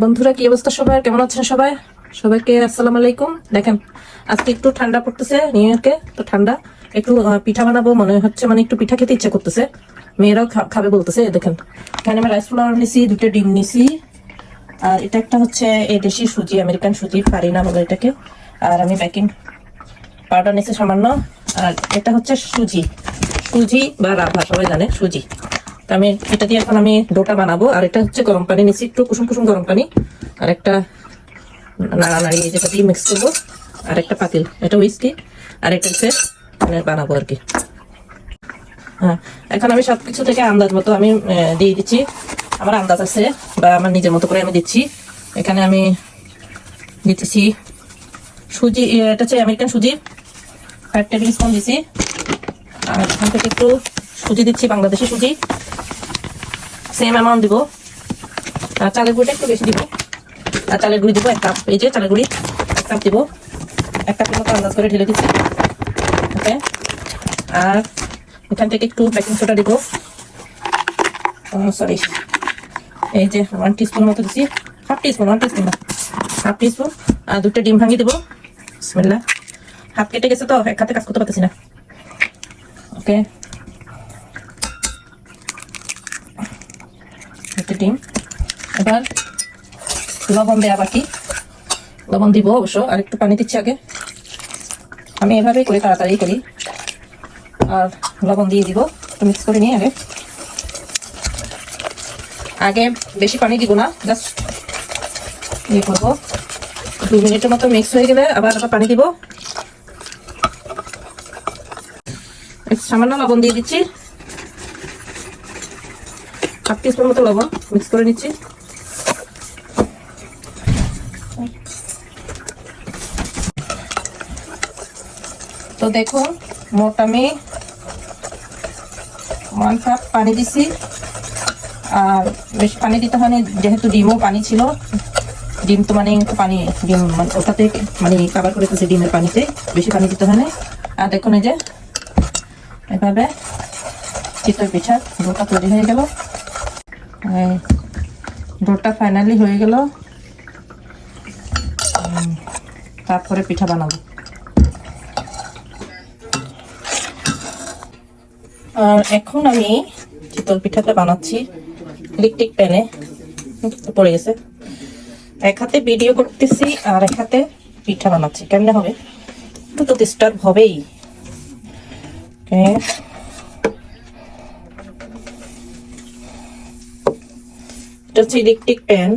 বন্ধুরা কি অবস্থা সবার, কেমন আছেন সবাই? সবাইকে আসসালামু আলাইকুম। দেখেন আজকে একটু ঠান্ডা পড়তেছে, নিউ ইয়র্কে তো ঠান্ডা। একটু পিঠা বানাবো মনে হচ্ছে, মানে একটু পিঠা খেতে ইচ্ছা করতেছে, মেয়েরাও খাবে বলতেছে। দেখেন এখানে আমি রাইস ফ্লাওয়ার নিছি, 2টা ডিম নিছি, আর এটা একটা হচ্ছে এই দেশি সুজি, আমেরিকান সুজি, ফারিনা বলে এটাকে। আর আমি বেকিং পাউডার নিছি সামান্য। আর এটা হচ্ছে সুজি, সুজি বা রাভা সবাই জানে সুজি। তো আমি এটা দিয়ে এখন আমি ডোটা বানাবো। আর এটা হচ্ছে গরম পানি নিচ্ছি, একটু কুসুম কুসুম গরম পানি, আর একটা নাড়ানাড়ি যেটা দিয়ে মিক্স করবো, আর একটা পাতিল, এটা উইস্কি, আর এটা হচ্ছে মানে বানাবো আর কি। হ্যাঁ, এখন আমি সবকিছু থেকে আন্দাজ মতো আমি দিয়ে দিচ্ছি, আমার আন্দাজ আছে বা আমার নিজের মতো করে আমি দিচ্ছি। এখানে আমি দিতেছি সুজি, এটা হচ্ছে আমেরিকান সুজি, 5 টেবিল স্পুন দিচ্ছি। আর এখান থেকে একটু সুজি দিচ্ছি, বাংলাদেশি সুজি, সেম অ্যামাউন্ট দিব। আর চালের গুঁড়িটা একটু বেশি দিব, আর চালের গুঁড়ি দিব 1 কাপ, এই যে চালের গুঁড়ি 1 কাপ দিব, 1 কাপের মতো আন্দাজ করে ঢেলে দিচ্ছি। ওকে, আর এখান থেকে একটু বেকিং সোডা দিব, সরি এই যে 1 টিস্পুন মতো দিচ্ছি, হাফ টিস্পুন, 1 টিস্পুন না, হাফ টিস্পুন। আর 2টা ডিম ভাঙিয়ে দিব। বিসমিল্লাহ, হাত কেটে গেছে তো এক হাতে কাজ করতে পারতেছি না। ওকে, একটা ডিম। এবার লবণ দেওয়া বাকি, লবণ দিব অবশ্য, আর একটু পানি দিচ্ছি আগে, আমি এভাবেই করি, তাড়াতাড়ি করি। আর লবণ দিয়ে দিব, একটু মিক্স করে নিই আগে। আগে বেশি পানি দিব না, জাস্ট ইয়ে করবো। 2 মিনিটের মতো মিক্স হয়ে গেলে আবার পানি দিব। সামান্য লবণ দিয়ে দিচ্ছি, 1 টিস্পুন মতো লবণ, মিক্স করে নিচ্ছি। তো দেখুন মোট আমি 1 কাপ পানি দিছি। আর বেশি পানি দিতে হয়নি, যেহেতু ডিমও পানি ছিল, ডিম তো মানে পানি, ডিম মানে ওটাতে মানে কাভার করে দিয়েছে ডিমের পানিতে, বেশি পানি দিতে হয় না। আর দেখুন এই যে এভাবে চিতই পিঠার ডোটা তৈরি হয়ে গেল। ডোটা ফাইনালি হয়ে গেল, তারপরে পিঠা বানাবো। আর এখন আমি চিতল পিঠাটা বানাচ্ছি ইলেকট্রিক প্যানে, পড়ে গেছে। এক হাতে ভিডিও করতেছি আর এক হাতে পিঠা বানাচ্ছি, কেমন হবে? একটু তো ডিস্টার্ব হবেই। এটা হচ্ছে ইলেকট্রিক প্যান,